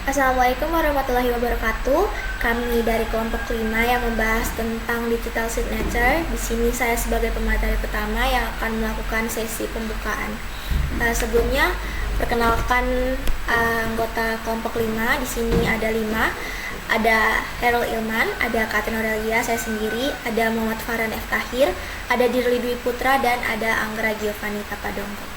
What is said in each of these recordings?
Assalamualaikum warahmatullahi wabarakatuh. Kami dari kelompok 5 yang membahas tentang digital signature. Di sini saya sebagai pemateri pertama yang akan melakukan sesi pembukaan. Sebelumnya, perkenalkan anggota kelompok 5. Di sini ada 5. Ada Herul Ilman, ada Katin Aurelia, saya sendiri, ada Muhammad Farhan F. Tahir, ada Dirli Dwi Putra, dan ada Anggra Giovanni Tapadongko.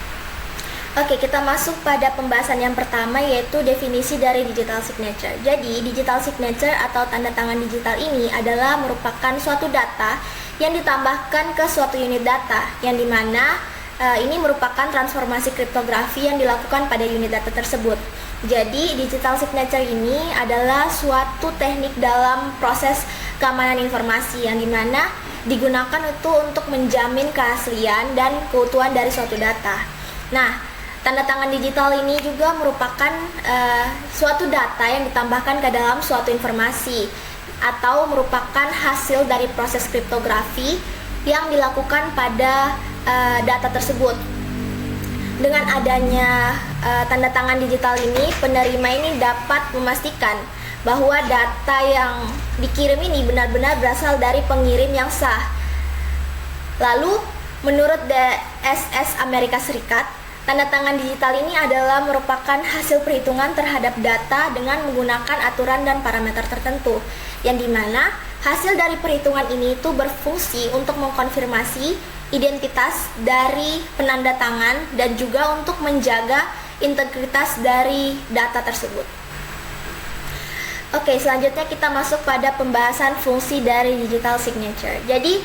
Oke, kita masuk pada pembahasan yang pertama, yaitu definisi dari digital signature. Jadi, digital signature atau tanda tangan digital ini adalah merupakan suatu data yang ditambahkan ke suatu unit data, yang dimana ini merupakan transformasi kriptografi yang dilakukan pada unit data tersebut. Jadi, digital signature ini adalah suatu teknik dalam proses keamanan informasi, yang dimana digunakan itu untuk menjamin keaslian dan keutuhan dari suatu data. Nah, tanda tangan digital ini juga merupakan suatu data yang ditambahkan ke dalam suatu informasi atau merupakan hasil dari proses kriptografi yang dilakukan pada data tersebut. Dengan adanya tanda tangan digital ini, penerima ini dapat memastikan bahwa data yang dikirim ini benar-benar berasal dari pengirim yang sah. Lalu, menurut DSS Amerika Serikat, tanda tangan digital ini adalah merupakan hasil perhitungan terhadap data dengan menggunakan aturan dan parameter tertentu, yang dimana hasil dari perhitungan ini itu berfungsi untuk mengkonfirmasi identitas dari penanda tangan dan juga untuk menjaga integritas dari data tersebut. Oke, selanjutnya kita masuk pada pembahasan fungsi dari digital signature. Jadi,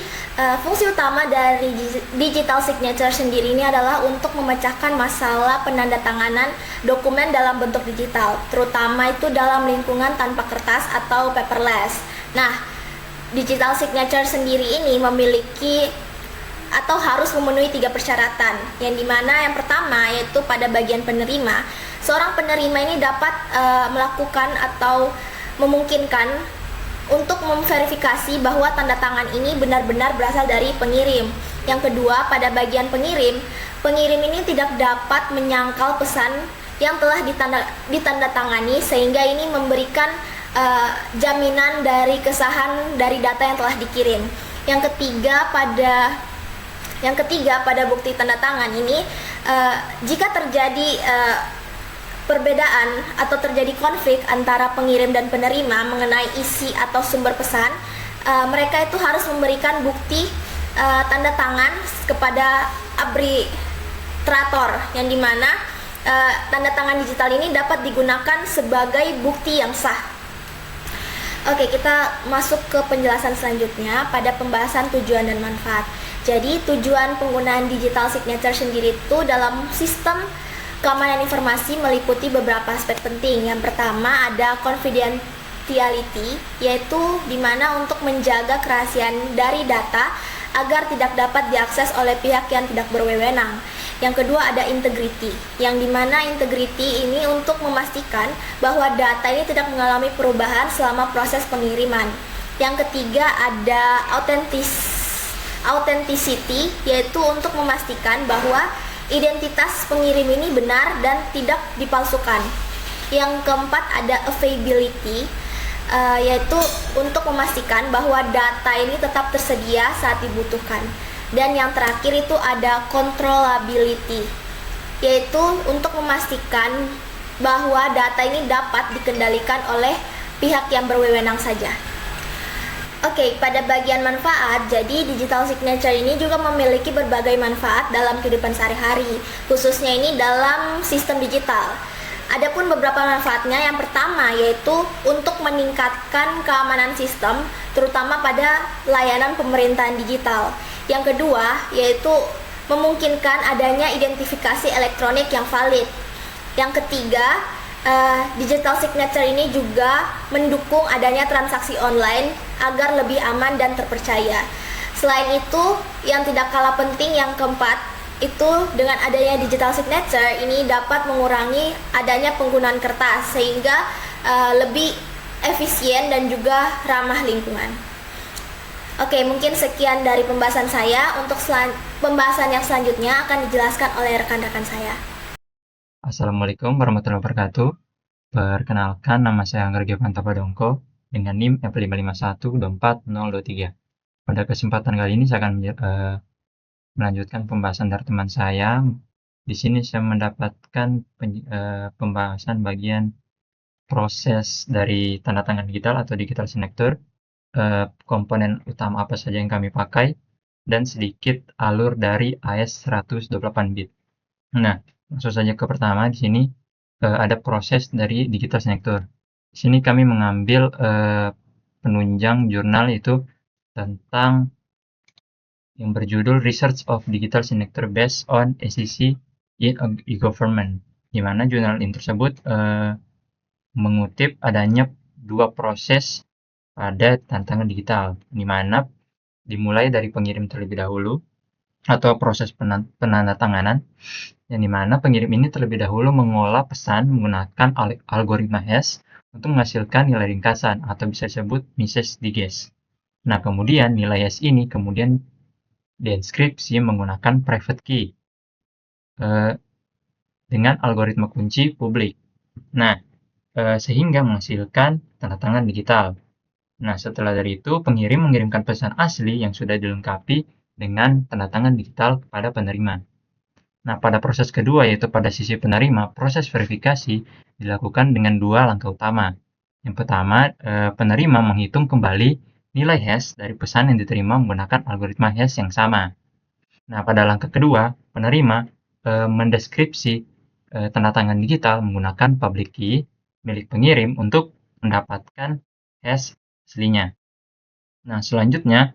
fungsi utama dari digital signature sendiri ini adalah untuk memecahkan masalah penandatanganan dokumen dalam bentuk digital, terutama itu dalam lingkungan tanpa kertas atau paperless. Nah, digital signature sendiri ini memiliki atau harus memenuhi 3 persyaratan, yang dimana yang pertama yaitu pada bagian penerima. Seorang penerima ini dapat melakukan atau memungkinkan untuk memverifikasi bahwa tanda tangan ini benar-benar berasal dari pengirim. Yang kedua, pada bagian pengirim ini tidak dapat menyangkal pesan yang telah ditandatangani, sehingga ini memberikan jaminan dari kesahan dari data yang telah dikirim. Yang ketiga, pada bukti tanda tangan ini, jika terjadi perbedaan atau terjadi konflik antara pengirim dan penerima mengenai isi atau sumber pesan, mereka itu harus memberikan bukti tanda tangan kepada arbitrator, yang dimana tanda tangan digital ini dapat digunakan sebagai bukti yang sah. Oke, kita masuk ke penjelasan selanjutnya pada pembahasan tujuan dan manfaat. Jadi, tujuan penggunaan digital signature sendiri itu dalam sistem keamanan informasi meliputi beberapa aspek penting. Yang pertama ada confidentiality, yaitu dimana untuk menjaga kerahasiaan dari data agar tidak dapat diakses oleh pihak yang tidak berwenang. Yang kedua ada integrity, yang dimana integrity ini untuk memastikan bahwa data ini tidak mengalami perubahan selama proses pengiriman. Yang ketiga ada authenticity, yaitu untuk memastikan bahwa identitas pengirim ini benar dan tidak dipalsukan. Yang keempat ada availability, yaitu untuk memastikan bahwa data ini tetap tersedia saat dibutuhkan. Dan yang terakhir itu ada controllability, yaitu untuk memastikan bahwa data ini dapat dikendalikan oleh pihak yang berwenang saja. Oke, pada bagian manfaat, jadi digital signature ini juga memiliki berbagai manfaat dalam kehidupan sehari-hari, khususnya ini dalam sistem digital. Adapun beberapa manfaatnya, yang pertama yaitu untuk meningkatkan keamanan sistem, terutama pada layanan pemerintahan digital. Yang kedua yaitu memungkinkan adanya identifikasi elektronik yang valid. Yang ketiga, digital signature ini juga mendukung adanya transaksi online agar lebih aman dan terpercaya. Selain itu, yang tidak kalah penting, yang keempat, itu dengan adanya digital signature ini dapat mengurangi adanya penggunaan kertas, sehingga lebih efisien dan juga ramah lingkungan. Oke, mungkin sekian dari pembahasan saya. Untuk pembahasan yang selanjutnya akan dijelaskan oleh rekan-rekan saya. Assalamualaikum warahmatullahi wabarakatuh. Perkenalkan, nama saya Anggar Giovanto Padongko dengan NIM F551242023. Pada kesempatan kali ini saya akan melanjutkan pembahasan dari teman saya. Di sini saya mendapatkan pembahasan bagian proses dari tanda tangan digital atau digital signature, komponen utama apa saja yang kami pakai, dan sedikit alur dari AES 128 bit. Nah, langsung saja ke pertama. Di sini ada proses dari digital signature. Di sini kami mengambil penunjang jurnal itu tentang yang berjudul Research of Digital Signature Based on ACC in e-Government, di mana jurnal ini tersebut mengutip adanya dua proses pada tantangan digital, di mana dimulai dari pengirim terlebih dahulu atau proses penandatanganan, yang dimana pengirim ini terlebih dahulu mengolah pesan menggunakan algoritma hash untuk menghasilkan nilai ringkasan atau bisa disebut message digest. Nah, kemudian nilai hash ini kemudian dienkripsi menggunakan private key dengan algoritma kunci publik. Nah, sehingga menghasilkan tanda tangan digital. Nah, setelah dari itu, pengirim mengirimkan pesan asli yang sudah dilengkapi dengan tanda tangan digital kepada penerima. Nah, pada proses kedua, yaitu pada sisi penerima, proses verifikasi dilakukan dengan dua langkah utama. Yang pertama, penerima menghitung kembali nilai hash dari pesan yang diterima menggunakan algoritma hash yang sama. Nah, pada langkah kedua, penerima mendeskripsi tanda tangan digital menggunakan public key milik pengirim untuk mendapatkan hash aslinya. Nah, selanjutnya,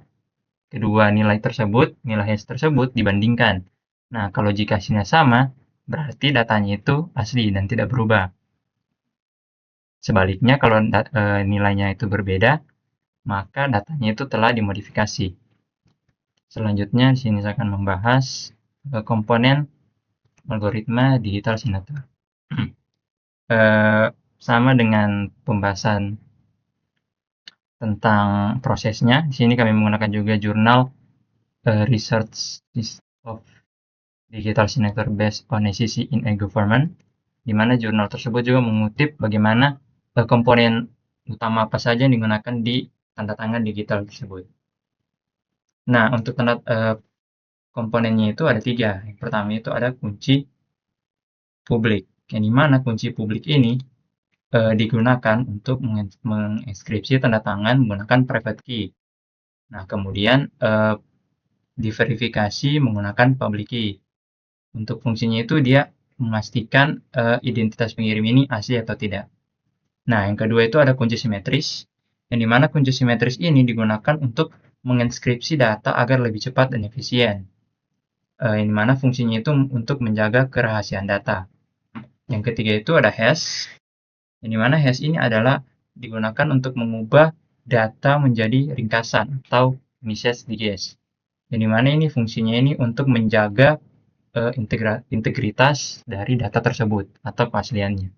kedua nilai hash tersebut dibandingkan. Nah, kalau jika hasilnya sama, berarti datanya itu asli dan tidak berubah. Sebaliknya, kalau nilainya itu berbeda, maka datanya itu telah dimodifikasi. Selanjutnya, di sini saya akan membahas komponen algoritma digital signature. Sama dengan pembahasan tentang prosesnya, di sini kami menggunakan juga jurnal Research of Digital Signature Based on ACC in e-Government, di mana jurnal tersebut juga mengutip bagaimana komponen utama apa saja yang digunakan di tanda tangan digital tersebut. Nah, untuk komponennya itu ada 3. Yang pertama itu ada kunci publik, yang dimana kunci publik ini digunakan untuk menginskripsi tanda tangan menggunakan private key. Nah, kemudian diverifikasi menggunakan public key. Untuk fungsinya itu dia memastikan identitas pengirim ini asli atau tidak. Nah, yang kedua itu ada kunci simetris, yang dimana kunci simetris ini digunakan untuk menginskripsi data agar lebih cepat dan efisien. Yang dimana fungsinya itu untuk menjaga kerahasiaan data. Yang ketiga itu ada hash, yang dimana hash ini adalah digunakan untuk mengubah data menjadi ringkasan atau message digest. Yang dimana ini fungsinya ini untuk menjaga integritas dari data tersebut atau keasliannya.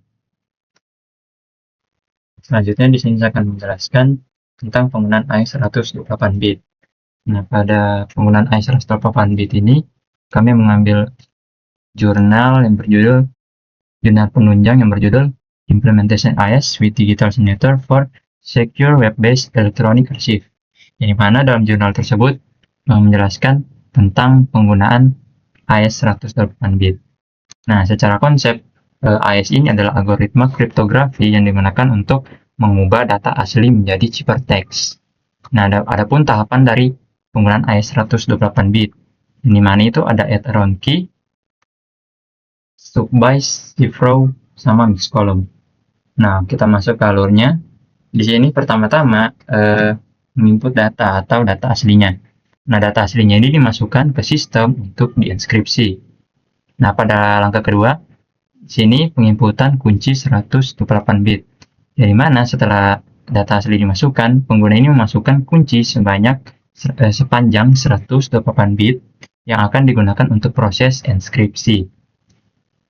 Selanjutnya di sini saya akan menjelaskan tentang penggunaan AES 128 bit. Nah, pada penggunaan AES 128 bit ini kami mengambil jurnal penunjang yang berjudul Implementation AES with Digital Signature for Secure Web-Based Electronic Archive. Yang mana dalam jurnal tersebut menjelaskan tentang penggunaan AES 128 bit. Nah, secara konsep, AES ini adalah algoritma kriptografi yang digunakan untuk mengubah data asli menjadi ciphertext. Nah, adapun tahapan dari penggunaan AES 128 bit, di mana itu ada add around key, subbyte, cifrow, sama mix column. Nah, kita masuk ke alurnya. Di sini pertama-tama menginput data atau data aslinya. Nah, data aslinya ini dimasukkan ke sistem untuk dienkripsi. Nah, pada langkah kedua, di sini penginputan kunci 128 bit. Dari mana setelah data asli dimasukkan, pengguna ini memasukkan kunci sepanjang 128 bit yang akan digunakan untuk proses enskripsi.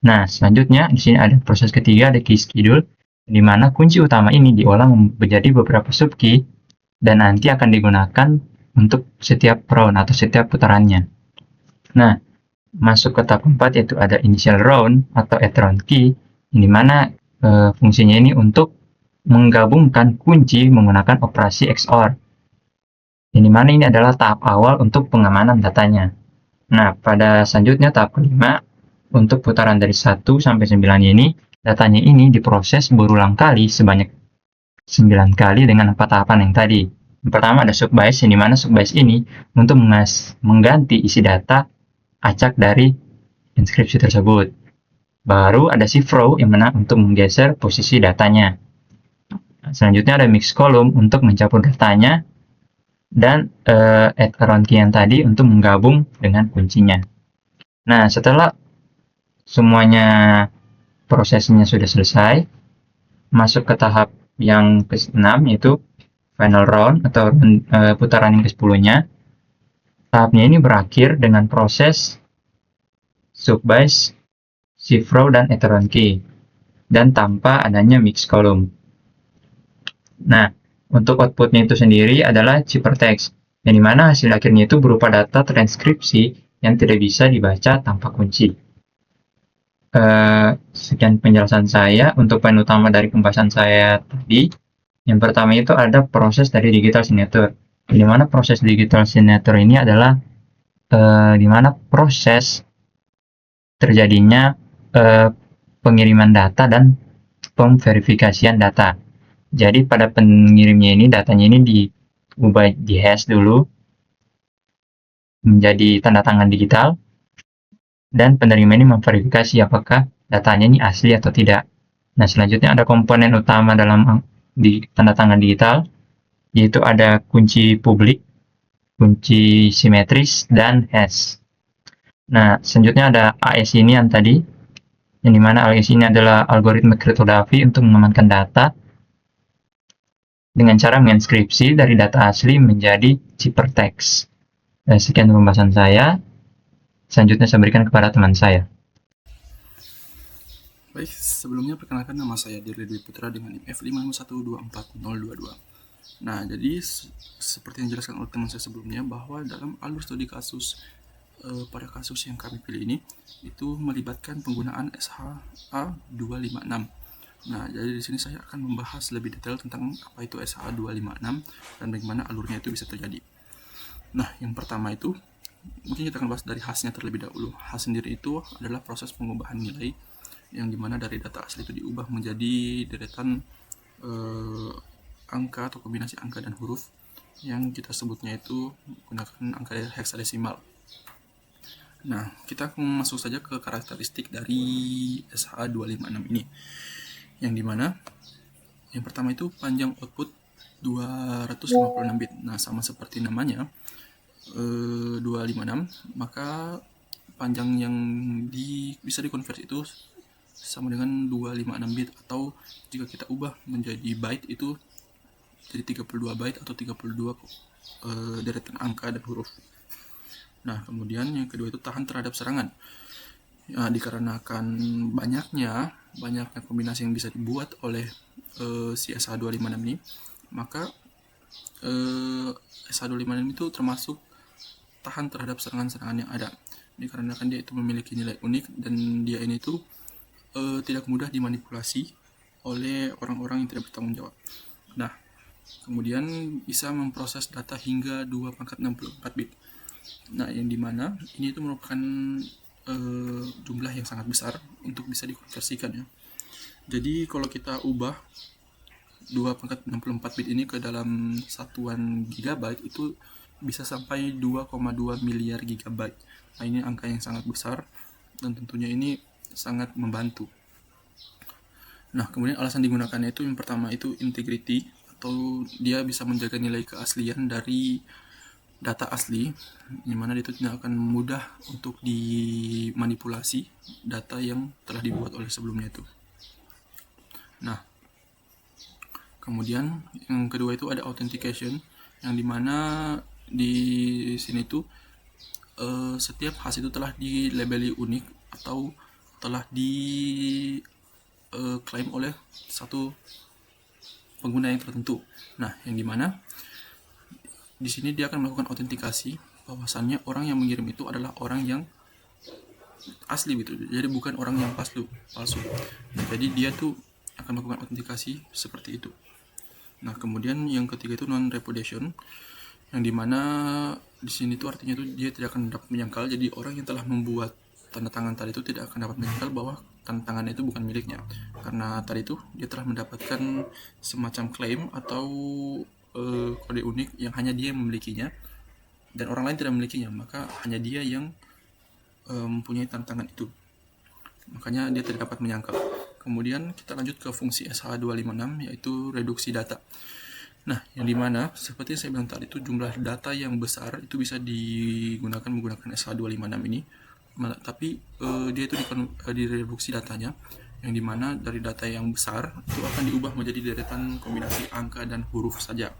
Nah, selanjutnya di sini ada proses ketiga, ada key schedule, di mana kunci utama ini diolah menjadi beberapa subkey dan nanti akan digunakan untuk setiap round atau setiap putarannya. Nah, masuk ke tahap 4 yaitu ada initial round atau add round key, di mana fungsinya ini untuk menggabungkan kunci menggunakan operasi XOR. Ini mana ini adalah tahap awal untuk pengamanan datanya. Nah, pada selanjutnya tahap kelima, untuk putaran dari 1 sampai 9 ini, datanya ini diproses berulang kali sebanyak 9 kali dengan 4 tahapan yang tadi. Yang pertama ada subbias, yang dimana subbias ini untuk mengganti isi data acak dari inskripsi tersebut. Baru ada shift row yang mana untuk menggeser posisi datanya. Selanjutnya ada mix column untuk mencampur datanya, dan add around key yang tadi untuk menggabung dengan kuncinya. Nah, setelah semuanya prosesnya sudah selesai, masuk ke tahap yang ke-6, yaitu final round atau putaran yang ke-10-nya. Tahapnya ini berakhir dengan proses subbias, shift row, dan add around key, dan tanpa adanya mix column. Nah, untuk outputnya itu sendiri adalah ciphertext, yang dimana hasil akhirnya itu berupa data transkripsi yang tidak bisa dibaca tanpa kunci. Sekian penjelasan saya untuk poin utama dari pembahasan saya tadi. Yang pertama itu ada proses dari digital signature, di mana proses digital signature ini adalah di mana proses terjadinya pengiriman data dan pemverifikasian data. Jadi pada pengirimnya ini, datanya ini diubah, di hash dulu menjadi tanda tangan digital, dan penerima ini memverifikasi apakah datanya ini asli atau tidak. Nah, selanjutnya ada komponen utama dalam di tanda tangan digital, yaitu ada kunci publik, kunci simetris, dan hash. Nah, selanjutnya ada AES ini yang tadi, yang dimana AES ini adalah algoritma kriptografi untuk mengamankan data dengan cara menginskripsi dari data asli menjadi ciphertext. Sekian pembahasan saya. Selanjutnya saya berikan kepada teman saya. Baik, sebelumnya perkenalkan, nama saya Dirli Dwi Putra dengan NIM F5124022. Nah, jadi seperti yang dijelaskan oleh teman saya sebelumnya, bahwa dalam alur studi kasus pada kasus yang kami pilih ini, itu melibatkan penggunaan SHA 256. Nah, jadi di sini saya akan membahas lebih detail tentang apa itu SHA 256 dan bagaimana alurnya itu bisa terjadi. Nah, yang pertama itu mungkin kita akan bahas dari hash-nya terlebih dahulu. Hash sendiri itu adalah proses pengubahan nilai yang dimana dari data asli itu diubah menjadi deretan angka atau kombinasi angka dan huruf yang kita sebutnya itu menggunakan angka heksadesimal. Nah, kita masuk saja ke karakteristik dari SHA 256 ini, yang dimana yang pertama itu panjang output 256 bit. Nah, sama seperti namanya 256, maka panjang yang bisa dikonversi itu sama dengan 256 bit, atau jika kita ubah menjadi byte itu jadi 32 byte atau 32 deretan angka dan huruf. Nah, kemudian yang kedua itu tahan terhadap serangan. Nah, dikarenakan banyaknya kombinasi yang bisa dibuat oleh si SH256 ini, maka SH256 itu termasuk tahan terhadap serangan-serangan yang ada. Dikarenakan dia itu memiliki nilai unik dan dia ini tuh tidak mudah dimanipulasi oleh orang-orang yang tidak bertanggung jawab. Nah, kemudian bisa memproses data hingga 2/64 bit. Nah, yang dimana ini itu merupakan jumlah yang sangat besar untuk bisa dikonversikan ya. Jadi kalau kita ubah 2/64 bit ini ke dalam satuan gigabyte, itu bisa sampai 2,2 miliar gigabyte. Nah, ini angka yang sangat besar dan tentunya ini sangat membantu. Nah, kemudian alasan digunakannya itu yang pertama itu integrity, atau dia bisa menjaga nilai keaslian dari data asli, dimana itu tidak akan mudah untuk dimanipulasi data yang telah dibuat oleh sebelumnya itu. Nah, kemudian yang kedua itu ada authentication, yang dimana di sini tuh setiap hash itu telah dilabeli unik atau telah diklaim oleh satu pengguna yang tertentu. Nah, yang dimana di sini dia akan melakukan autentikasi bahwasannya orang yang mengirim itu adalah orang yang asli gitu. Jadi bukan orang yang palsu. Nah, jadi dia tuh akan melakukan autentikasi seperti itu. Nah, kemudian yang ketiga itu non-repudiation, yang dimana di sini tuh artinya tuh dia tidak akan dapat menyangkal. Jadi orang yang telah membuat tanda tangan tadi itu tidak akan dapat menyangkal bahwa tanda tangannya itu bukan miliknya, karena tadi itu dia telah mendapatkan semacam klaim atau kode unik yang hanya dia yang memilikinya dan orang lain tidak memilikinya, maka hanya dia yang mempunyai tanda tangan itu, makanya dia tidak dapat menyangkal. Kemudian kita lanjut ke fungsi SH256, yaitu reduksi data. Nah, yang dimana seperti yang saya bilang tadi itu jumlah data yang besar itu bisa digunakan menggunakan SH256 ini, tapi dia itu direduksi datanya, yang dimana dari data yang besar itu akan diubah menjadi deretan kombinasi angka dan huruf saja.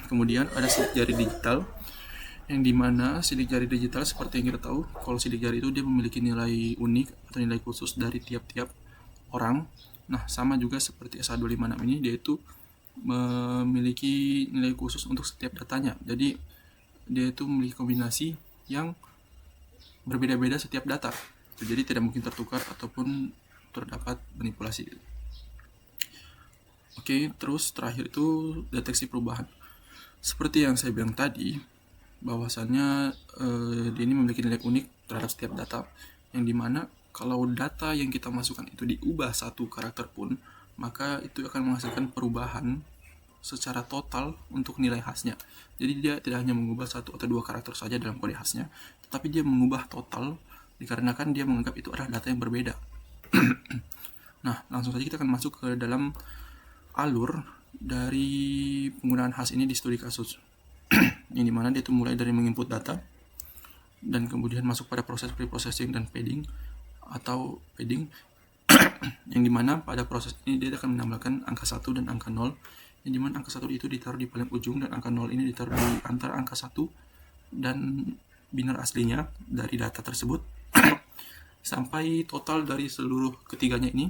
Kemudian ada sidik jari digital, yang dimana sidik jari digital seperti yang kita tahu, kalau sidik jari itu dia memiliki nilai unik atau nilai khusus dari tiap-tiap orang. Nah, sama juga seperti SH256 ini, dia itu memiliki nilai khusus untuk setiap datanya. Jadi dia itu memiliki kombinasi yang berbeda-beda setiap data, jadi tidak mungkin tertukar ataupun terdapat manipulasi. Oke, terus terakhir itu deteksi perubahan. Seperti yang saya bilang tadi, bahwasannya dia ini memiliki nilai unik terhadap setiap data, yang dimana kalau data yang kita masukkan itu diubah satu karakter pun, maka itu akan menghasilkan perubahan secara total untuk nilai khasnya. Jadi dia tidak hanya mengubah satu atau dua karakter saja dalam kode khasnya, tetapi dia mengubah total dikarenakan dia menganggap itu adalah data yang berbeda. Nah, langsung saja kita akan masuk ke dalam alur dari penggunaan khas ini di studi kasus. Yang dimana dia itu mulai dari menginput data dan kemudian masuk pada proses preprocessing dan padding atau padding, yang dimana pada proses ini dia akan menambahkan angka 1 dan angka 0, yang dimana angka 1 itu ditaruh di paling ujung dan angka 0 ini ditaruh di antara angka 1 dan biner aslinya dari data tersebut sampai total dari seluruh ketiganya ini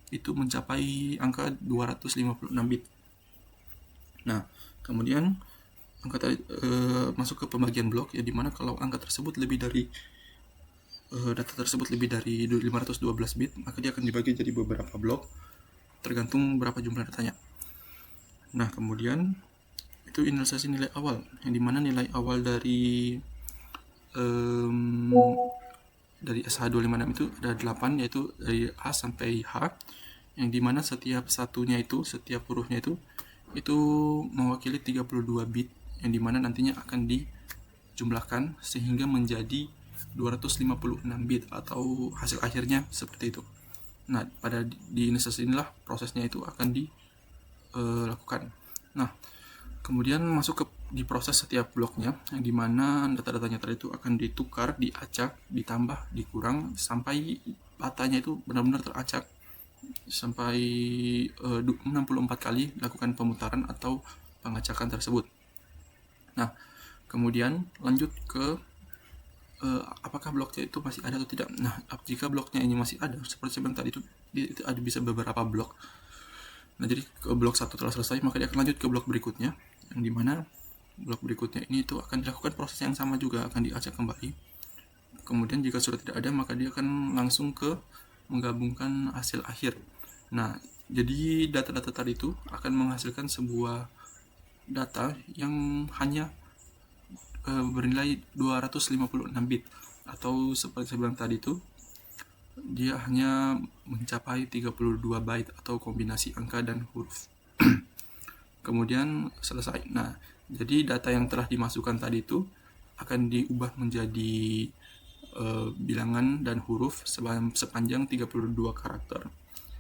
itu mencapai angka 256 bit. Nah, kemudian angka tadi masuk ke pembagian blok, ya dimana kalau angka tersebut lebih dari data tersebut lebih dari 512 bit, maka dia akan dibagi jadi beberapa blok tergantung berapa jumlah datanya. Nah, kemudian itu inisialisasi nilai awal, yang dimana nilai awal dari SH256 itu ada 8, yaitu dari A sampai H, yang dimana setiap satunya itu, setiap hurufnya itu mewakili 32 bit, yang dimana nantinya akan dijumlahkan sehingga menjadi 256 bit atau hasil akhirnya seperti itu. Nah, pada di inisialisasi inilah prosesnya itu akan dilakukan. Nah, kemudian masuk ke di proses setiap bloknya, yang dimana data-datanya tadi itu akan ditukar, diacak, ditambah, dikurang sampai datanya itu benar-benar teracak sampai 64 kali lakukan pemutaran atau pengacakan tersebut. Nah, kemudian lanjut ke apakah bloknya itu masih ada atau tidak. Nah, jika bloknya ini masih ada, seperti sebentar itu ada bisa beberapa blok. Nah, jadi ke blok 1 telah selesai, maka dia akan lanjut ke blok berikutnya, yang dimana blok berikutnya ini itu akan dilakukan proses yang sama juga, akan diacak kembali. Kemudian jika sudah tidak ada, maka dia akan langsung ke menggabungkan hasil akhir. Nah, jadi data-data tadi itu akan menghasilkan sebuah data yang hanya bernilai 256 bit, atau seperti saya bilang tadi itu dia hanya mencapai 32 byte atau kombinasi angka dan huruf. Kemudian selesai. Nah, jadi data yang telah dimasukkan tadi itu akan diubah menjadi bilangan dan huruf sepanjang 32 karakter.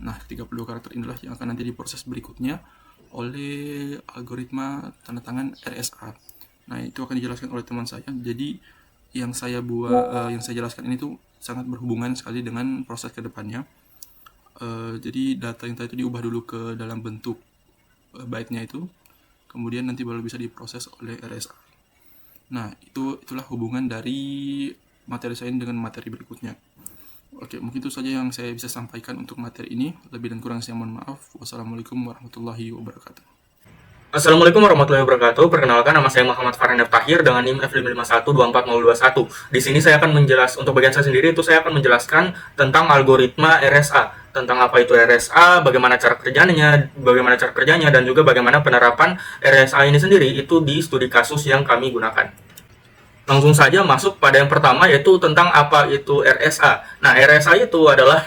Nah, 32 karakter inilah yang akan nanti diproses berikutnya oleh algoritma tanda tangan RSA. Nah, itu akan dijelaskan oleh teman saya. Jadi yang saya jelaskan ini tuh sangat berhubungan sekali dengan proses kedepannya. Jadi data yang tadi itu diubah dulu ke dalam bentuk byte-nya itu, kemudian nanti baru bisa diproses oleh RSA. Nah, itulah hubungan dari materi saya dengan materi berikutnya. Oke, mungkin itu saja yang saya bisa sampaikan untuk materi ini. Lebih dan kurang saya mohon maaf. Wassalamualaikum warahmatullahi wabarakatuh. Assalamualaikum warahmatullahi wabarakatuh. Perkenalkan, nama saya Muhammad Farhanab Tahir dengan NIM F551242021. Di sini saya akan untuk bagian saya sendiri itu saya akan menjelaskan tentang algoritma RSA. tentang apa itu RSA, bagaimana cara kerjanya, dan juga bagaimana penerapan RSA ini sendiri itu di studi kasus yang kami gunakan. Langsung saja masuk pada yang pertama, yaitu tentang apa itu RSA. Nah, RSA itu adalah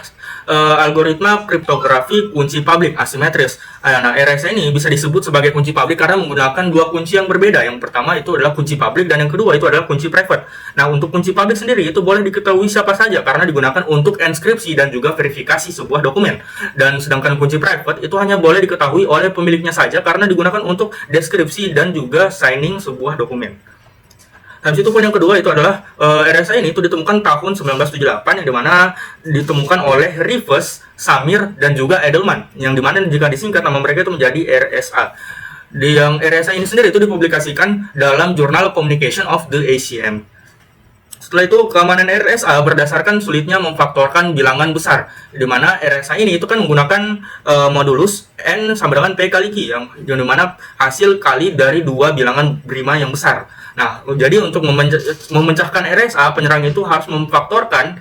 algoritma kriptografi kunci publik asimetris. Nah, RSA ini bisa disebut sebagai kunci publik karena menggunakan dua kunci yang berbeda. Yang pertama itu adalah kunci publik dan yang kedua itu adalah kunci private. Nah, untuk kunci publik sendiri itu boleh diketahui siapa saja karena digunakan untuk enskripsi dan juga verifikasi sebuah dokumen. Dan sedangkan kunci private itu hanya boleh diketahui oleh pemiliknya saja karena digunakan untuk deskripsi dan juga signing sebuah dokumen. Habis itu poin yang kedua itu adalah RSA ini itu ditemukan tahun 1978 yang dimana ditemukan oleh Rivers, Samir, dan juga Edelman, yang dimana jika disingkat nama mereka itu menjadi RSA. Yang RSA ini sendiri itu dipublikasikan dalam Journal Communication of the ACM. Setelah itu, keamanan RSA berdasarkan sulitnya memfaktorkan bilangan besar, di mana RSA ini itu kan menggunakan modulus N sama dengan P kali Q, yang dimana hasil kali dari dua bilangan prima yang besar. Nah, jadi untuk memecahkan RSA, penyerang itu harus memfaktorkan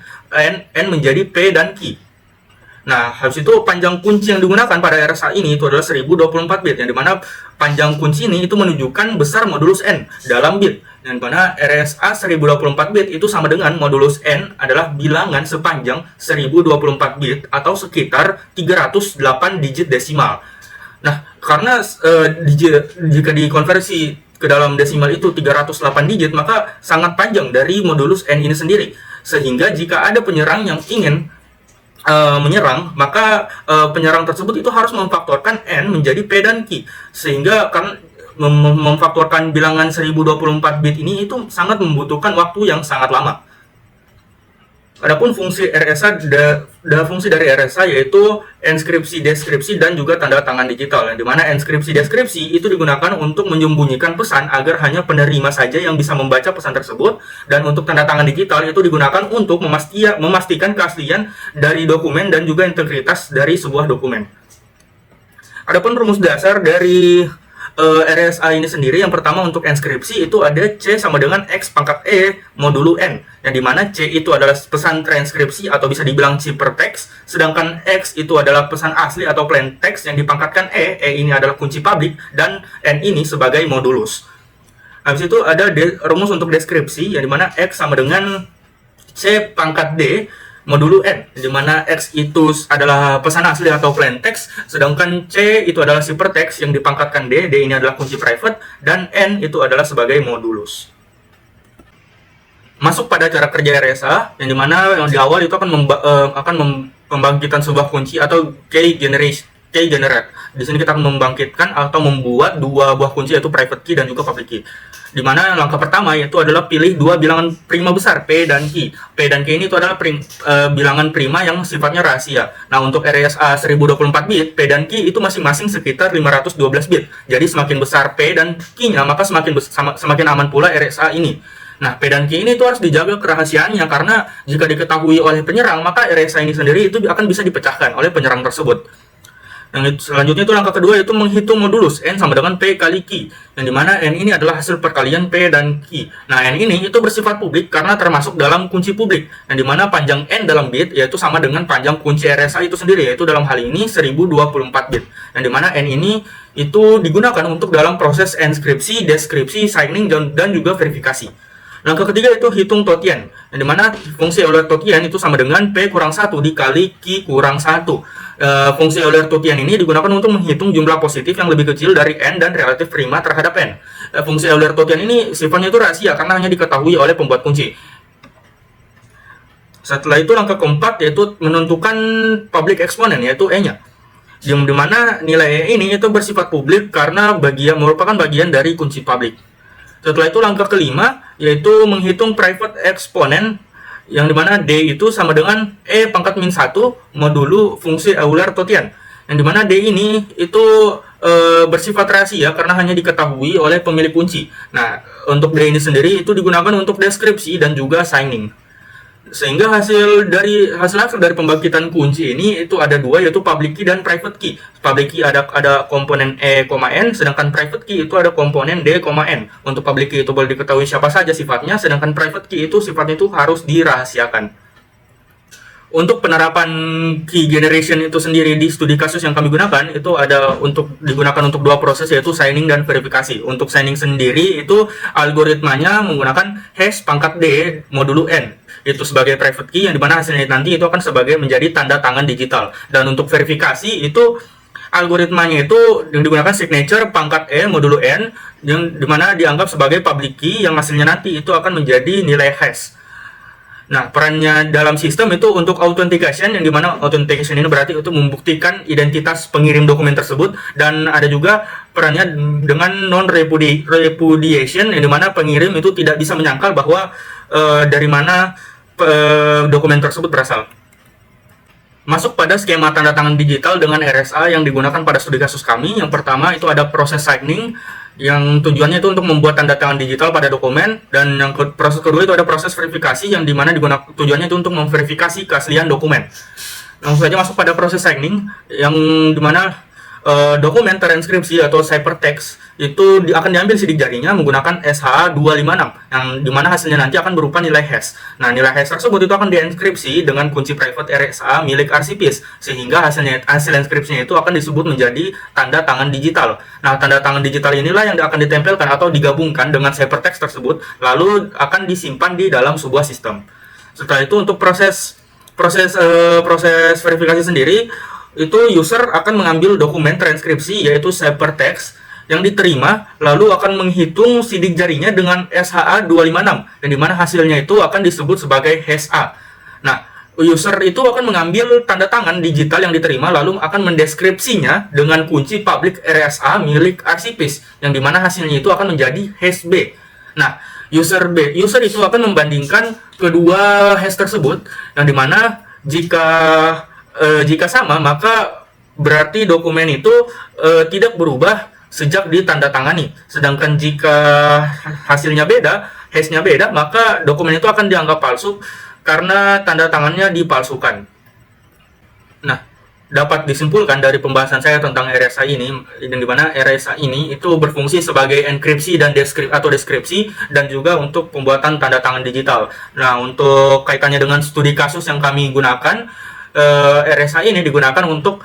N menjadi P dan Q. Nah, habis itu panjang kunci yang digunakan pada RSA ini itu adalah 1024 bit, yang dimana panjang kunci ini itu menunjukkan besar modulus N dalam bit. Yang dimana RSA 1024 bit itu sama dengan modulus N adalah bilangan sepanjang 1024 bit atau sekitar 308 digit desimal. Nah, karena jika dikonversi ke dalam desimal itu 308 digit, maka sangat panjang dari modulus N ini sendiri. Sehingga jika ada penyerang yang ingin menyerang, maka penyerang tersebut itu harus memfaktorkan N menjadi P dan Q. Sehingga kan memfaktorkan bilangan 1024 bit ini itu sangat membutuhkan waktu yang sangat lama. Adapun fungsi RSA, fungsi dari RSA yaitu enskripsi, deskripsi, dan juga tanda tangan digital. Yang dimana enskripsi, deskripsi itu digunakan untuk menyembunyikan pesan agar hanya penerima saja yang bisa membaca pesan tersebut. Dan untuk tanda tangan digital itu digunakan untuk memastikan keaslian dari dokumen dan juga integritas dari sebuah dokumen. Adapun rumus dasar dari RSA ini sendiri, yang pertama untuk enskripsi itu ada C sama dengan X pangkat E modulu N, yang dimana C itu adalah pesan transkripsi atau bisa dibilang ciphertext, sedangkan X itu adalah pesan asli atau plain text yang dipangkatkan E ini adalah kunci publik, dan N ini sebagai modulus. Habis itu ada rumus untuk deskripsi, yang dimana X sama dengan C pangkat D modulu N, di mana X itu adalah pesan asli atau plain text, sedangkan C itu adalah ciphertext yang dipangkatkan D ini adalah kunci private, dan N itu adalah sebagai modulus. Masuk pada cara kerja RSA, yang dimana yang di awal itu akan membangkitkan sebuah kunci atau key generate. Di sini kita akan membangkitkan atau membuat dua buah kunci, yaitu private key dan juga public key. Di mana langkah pertama yaitu adalah pilih dua bilangan prima besar P dan Q. P dan Q ini itu adalah bilangan prima yang sifatnya rahasia. Nah, untuk RSA 1024 bit, P dan Q itu masing-masing sekitar 512 bit. Jadi semakin besar P dan Q-nya, maka semakin aman pula RSA ini. Nah, P dan Q ini itu harus dijaga kerahasiaannya, karena jika diketahui oleh penyerang, maka RSA ini sendiri itu akan bisa dipecahkan oleh penyerang tersebut. Yang selanjutnya itu langkah kedua yaitu menghitung modulus N sama dengan P kali Q, yang dimana N ini adalah hasil perkalian P dan Q. Nah, N ini itu bersifat publik karena termasuk dalam kunci publik, yang dimana panjang N dalam bit yaitu sama dengan panjang kunci RSA itu sendiri, yaitu dalam hal ini 1024 bit, yang dimana N ini itu digunakan untuk dalam proses enskripsi, deskripsi, signing, dan juga verifikasi. Langkah ketiga itu hitung totian, yang dimana fungsi Euler totian itu sama dengan P kurang 1 dikali Q kurang 1. Fungsi Euler totian ini digunakan untuk menghitung jumlah positif yang lebih kecil dari N dan relatif prima terhadap N. Fungsi Euler totian ini sifatnya itu rahasia karena hanya diketahui oleh pembuat kunci. Setelah itu langkah keempat yaitu menentukan public exponent, yaitu E-nya. Yang dimana nilai E ini itu bersifat publik karena merupakan bagian dari kunci publik. Setelah itu langkah kelima yaitu menghitung private exponent, yang dimana D itu sama dengan E pangkat min 1 modulu fungsi Euler totian, yang dimana D ini itu bersifat rahasia karena hanya diketahui oleh pemilik kunci. Nah, untuk D ini sendiri itu digunakan untuk deskripsi dan juga signing. Sehingga hasil akhir dari pembangkitan kunci ini itu ada dua, yaitu public key dan private key. Public key ada komponen E, N, sedangkan private key itu ada komponen D, N. Untuk public key itu boleh diketahui siapa saja sifatnya, sedangkan private key itu sifatnya itu harus dirahasiakan. Untuk penerapan key generation itu sendiri di studi kasus yang kami gunakan itu ada digunakan untuk dua proses, yaitu signing dan verifikasi. Untuk signing sendiri itu algoritmanya menggunakan hash pangkat D modulo N itu sebagai private key, yang dimana hasilnya nanti itu akan sebagai menjadi tanda tangan digital. Dan untuk verifikasi itu algoritmanya itu yang digunakan signature pangkat E modulo N, yang dimana dianggap sebagai public key yang hasilnya nanti itu akan menjadi nilai hash. Nah, perannya dalam sistem itu untuk authentication, yang dimana authentication ini berarti untuk membuktikan identitas pengirim dokumen tersebut, dan ada juga perannya dengan non-repudiation, yang dimana pengirim itu tidak bisa menyangkal bahwa dari mana dokumen tersebut berasal. Masuk pada skema tanda tangan digital dengan RSA yang digunakan pada studi kasus kami. Yang pertama itu ada proses signing, yang tujuannya itu untuk membuat tanda tangan digital pada dokumen, dan yang proses kedua itu ada proses verifikasi, yang dimana tujuannya itu untuk memverifikasi keaslian dokumen. Langsung saja masuk pada proses signing, yang dimana dokumen transkripsi atau ciphertext itu akan diambil sidik jarinya menggunakan SHA-256, yang dimana hasilnya nanti akan berupa nilai hash. Nah, nilai hash tersebut itu akan dienkripsi dengan kunci private RSA milik arsipis, sehingga hasil inskripsinya itu akan disebut menjadi tanda tangan digital. Nah, tanda tangan digital inilah yang akan ditempelkan atau digabungkan dengan ciphertext tersebut, lalu akan disimpan di dalam sebuah sistem. Setelah itu untuk proses verifikasi sendiri, itu user akan mengambil dokumen transkripsi yaitu ciphertext yang diterima, lalu akan menghitung sidik jarinya dengan SHA-256, yang dimana hasilnya itu akan disebut sebagai hash A. Nah, user itu akan mengambil tanda tangan digital yang diterima, lalu akan mendeskripsinya dengan kunci public RSA milik arsipis, yang dimana hasilnya itu akan menjadi hash B. Nah, user itu akan membandingkan kedua hash tersebut, yang dimana jika sama, maka berarti dokumen itu tidak berubah sejak ditandatangani. Sedangkan jika hasilnya beda, hash-nya beda, maka dokumen itu akan dianggap palsu karena tanda tangannya dipalsukan. Nah, dapat disimpulkan dari pembahasan saya tentang RSA ini, yang dimana RSA ini itu berfungsi sebagai enkripsi dan deskripsi, dan juga untuk pembuatan tanda tangan digital. Nah, untuk kaitannya dengan studi kasus yang kami gunakan, RSA ini digunakan untuk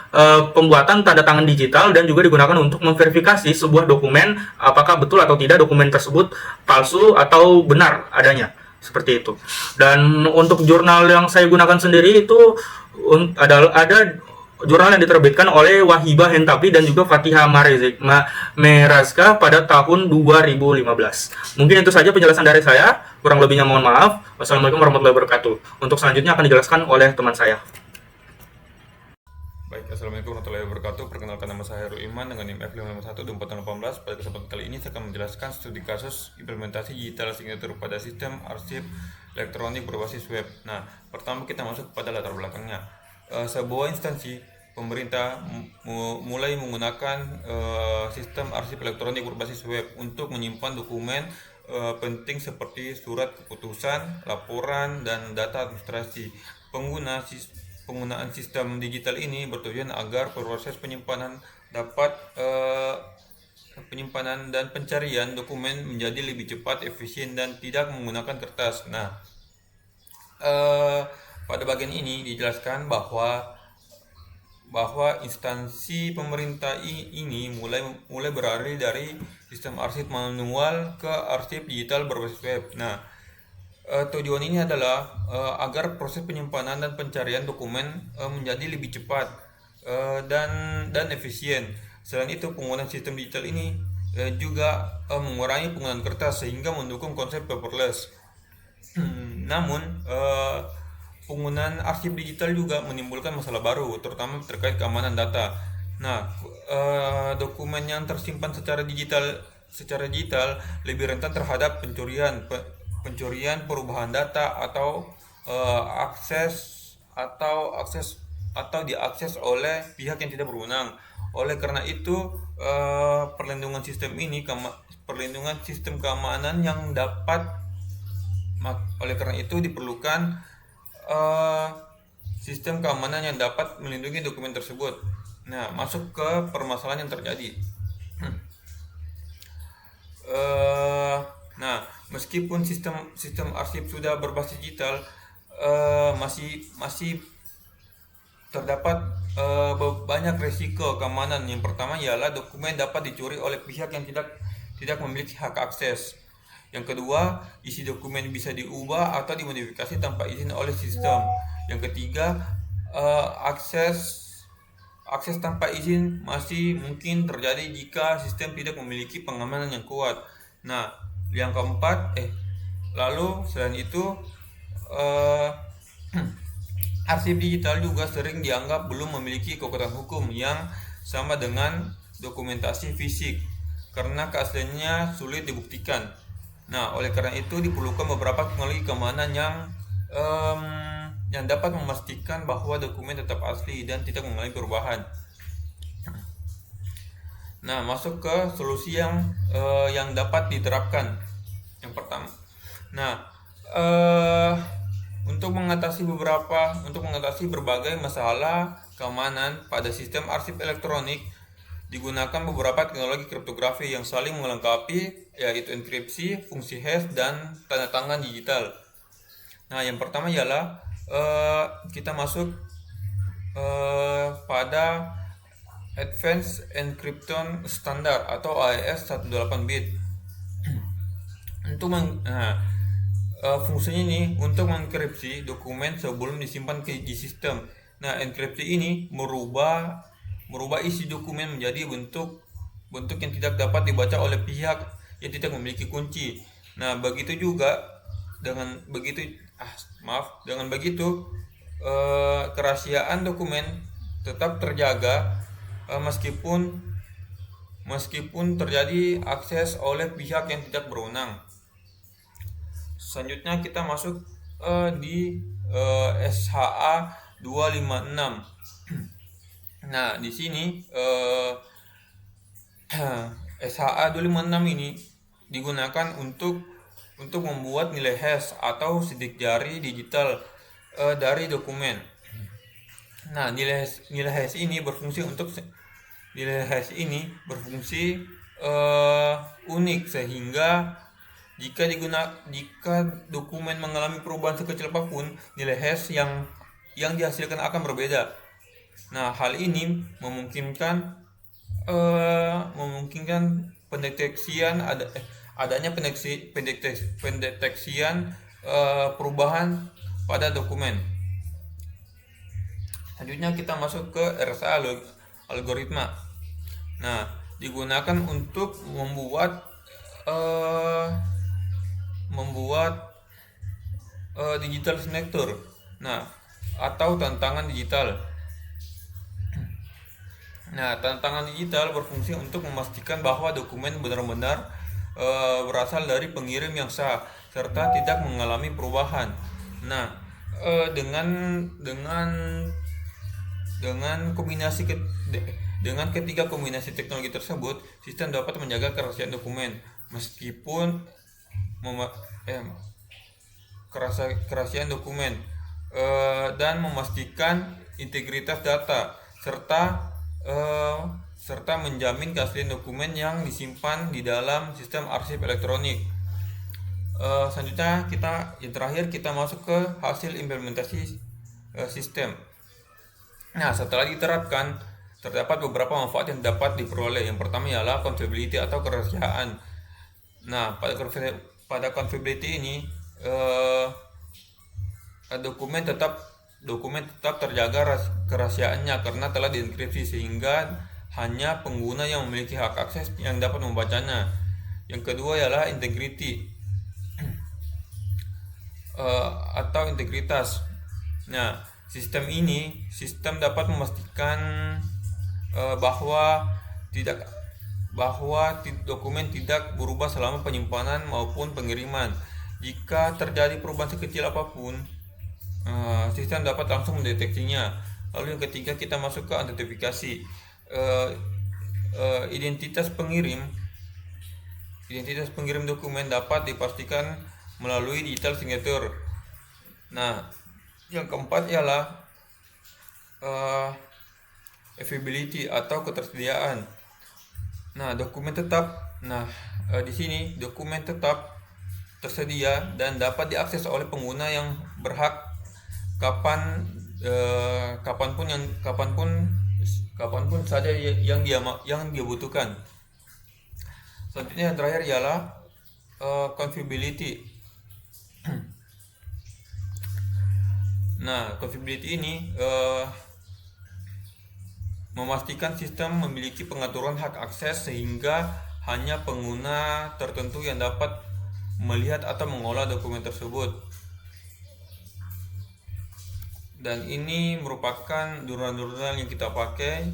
pembuatan tanda tangan digital, dan juga digunakan untuk memverifikasi sebuah dokumen apakah betul atau tidak dokumen tersebut palsu atau benar adanya, seperti itu. Dan untuk jurnal yang saya gunakan sendiri itu ada jurnal yang diterbitkan oleh Wahibah Hentapi dan juga Fatihah Merazka pada tahun 2015. Mungkin itu saja penjelasan dari saya, kurang lebihnya mohon maaf. Wassalamualaikum warahmatullahi wabarakatuh. Untuk selanjutnya akan dijelaskan oleh teman saya. Baik, Assalamualaikum warahmatullahi wabarakatuh. Perkenalkan, nama saya Heru Iman dengan NIM F551-2418. Pada kesempatan kali ini saya akan menjelaskan studi kasus implementasi digital signature pada sistem arsip elektronik berbasis web. Nah, pertama kita masuk pada latar belakangnya. Sebuah instansi pemerintah mulai menggunakan sistem arsip elektronik berbasis web untuk menyimpan dokumen penting seperti surat keputusan, laporan, dan data administrasi. Penggunaan sistem digital ini bertujuan agar proses penyimpanan dan pencarian dokumen menjadi lebih cepat, efisien, dan tidak menggunakan kertas. Nah, pada bagian ini dijelaskan bahwa instansi pemerintah ini mulai beralih dari sistem arsip manual ke arsip digital berbasis web. Nah, tujuan ini adalah agar proses penyimpanan dan pencarian dokumen menjadi lebih cepat dan efisien. Selain itu, penggunaan sistem digital ini juga mengurangi penggunaan kertas sehingga mendukung konsep paperless. Namun, penggunaan arsip digital juga menimbulkan masalah baru, terutama terkait keamanan data. Nah, dokumen yang tersimpan secara digital lebih rentan terhadap pencurian, perubahan data, atau diakses oleh pihak yang tidak berwenang. Oleh karena itu, perlindungan sistem keamanan yang diperlukan sistem keamanan yang dapat melindungi dokumen tersebut. Nah, masuk ke permasalahan yang terjadi. Nah, meskipun sistem arsip sudah berbasis digital, masih terdapat banyak risiko keamanan. Yang pertama ialah dokumen dapat dicuri oleh pihak yang tidak memiliki hak akses. Yang kedua, isi dokumen bisa diubah atau dimodifikasi tanpa izin oleh sistem. Yang ketiga, akses tanpa izin masih mungkin terjadi jika sistem tidak memiliki pengamanan yang kuat. Nah, yang keempat, lalu selain itu, eh, arsip digital juga sering dianggap belum memiliki kekuatan hukum yang sama dengan dokumentasi fisik karena keasliannya sulit dibuktikan. Nah, oleh karena itu diperlukan beberapa teknologi keamanan yang dapat memastikan bahwa dokumen tetap asli dan tidak mengalami perubahan. Nah, masuk ke solusi yang dapat diterapkan. Yang pertama, untuk mengatasi berbagai masalah keamanan pada sistem arsip elektronik digunakan beberapa teknologi kriptografi yang saling melengkapi, yaitu enkripsi, fungsi hash, dan tanda tangan digital. Nah, yang pertama ialah kita masuk pada Advanced Encryption Standard atau AES 18-bit. Fungsinya ini untuk mengenkripsi dokumen sebelum disimpan di sistem. Nah, enkripsi ini merubah isi dokumen menjadi bentuk yang tidak dapat dibaca oleh pihak yang tidak memiliki kunci. Nah, dengan begitu kerahasiaan dokumen tetap terjaga meskipun terjadi akses oleh pihak yang tidak berwenang. Selanjutnya kita masuk di SHA 256. Nah, di sini SHA 256 ini digunakan untuk membuat nilai hash atau sidik jari digital dari dokumen. Nah, nilai hash ini berfungsi unik sehingga jika dokumen mengalami perubahan sekecil apapun, nilai hash yang dihasilkan akan berbeda. Nah, hal ini memungkinkan adanya pendeteksian perubahan pada dokumen. Selanjutnya kita masuk ke RSA algoritma. Nah, digunakan untuk membuat digital signature, atau tantangan digital. Nah, tantangan digital berfungsi untuk memastikan bahwa dokumen benar-benar berasal dari pengirim yang sah serta tidak mengalami perubahan. Nah, dengan ketiga kombinasi teknologi tersebut, sistem dapat menjaga kerahasiaan dokumen meskipun kerahasiaan dokumen dan memastikan integritas data serta menjamin keaslian dokumen yang disimpan di dalam sistem arsip elektronik. Selanjutnya yang terakhir kita masuk ke hasil implementasi sistem. Nah, setelah diterapkan, terdapat beberapa manfaat yang dapat diperoleh. Yang pertama ialah configurability atau kerahasiaan. Nah, pada configurability ini dokumen tetap terjaga kerahasiaannya karena telah dienkripsi sehingga hanya pengguna yang memiliki hak akses yang dapat membacanya. Yang kedua ialah integrity atau integritas. Nah, sistem dapat memastikan bahwa dokumen tidak berubah selama penyimpanan maupun pengiriman. Jika terjadi perubahan sekecil apapun, sistem dapat langsung mendeteksinya. Lalu yang ketiga kita masuk ke autentifikasi. Identitas pengirim dokumen dapat dipastikan melalui digital signature. Nah, yang keempat ialah availability atau ketersediaan. Nah, di sini dokumen tetap tersedia dan dapat diakses oleh pengguna yang berhak kapanpun saja yang dia butuhkan. Selanjutnya yang terakhir ialah configurability. Nah, configurability ini memastikan sistem memiliki pengaturan hak akses sehingga hanya pengguna tertentu yang dapat melihat atau mengolah dokumen tersebut. Dan ini merupakan jurnal-jurnal yang kita pakai,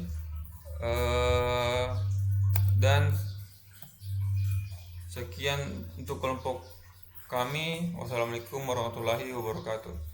dan sekian untuk kelompok kami. Wassalamualaikum warahmatullahi wabarakatuh.